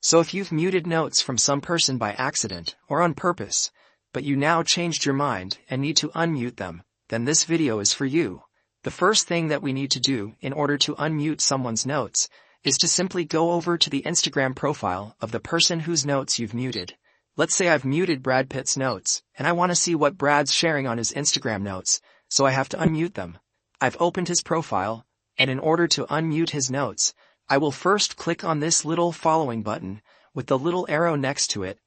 So if you've muted notes from some person by accident or on purpose, but you now changed your mind and need to unmute them, then this video is for you. The first thing that we need to do in order to unmute someone's notes is to simply go over to the Instagram profile of the person whose notes you've muted. Let's say I've muted Brad Pitt's notes, and I want to see what Brad's sharing on his Instagram notes, so I have to unmute them. I've opened his profile, and in order to unmute his notes, I will first click on this little following button with the little arrow next to it,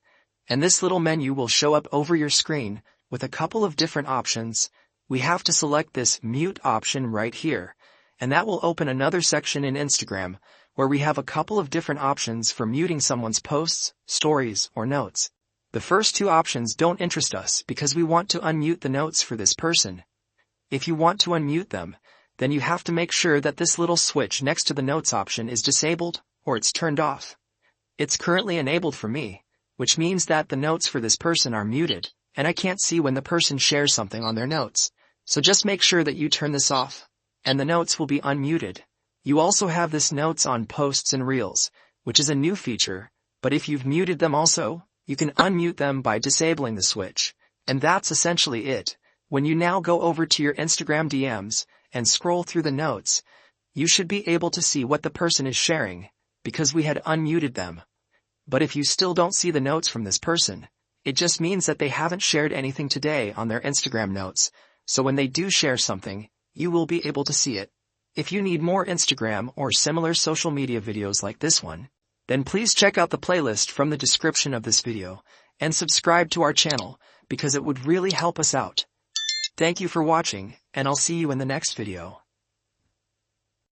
and this little menu will show up over your screen with a couple of different options. We have to select this mute option right here, and that will open another section in Instagram where we have a couple of different options for muting someone's posts, stories, or notes. The first two options don't interest us because we want to unmute the notes for this person. If you want to unmute them, then you have to make sure that this little switch next to the notes option is disabled or it's turned off. It's currently enabled for me, which means that the notes for this person are muted, and I can't see when the person shares something on their notes. So just make sure that you turn this off, and the notes will be unmuted. You also have this notes on posts and reels, which is a new feature, but if you've muted them also, you can unmute them by disabling the switch. And that's essentially it. When you now go over to your Instagram DMs and scroll through the notes, you should be able to see what the person is sharing, because we had unmuted them. But if you still don't see the notes from this person, it just means that they haven't shared anything today on their Instagram notes, so when they do share something, you will be able to see it. If you need more Instagram or similar social media videos like this one, then please check out the playlist from the description of this video, and subscribe to our channel, because it would really help us out. Thank you for watching, and I'll see you in the next video.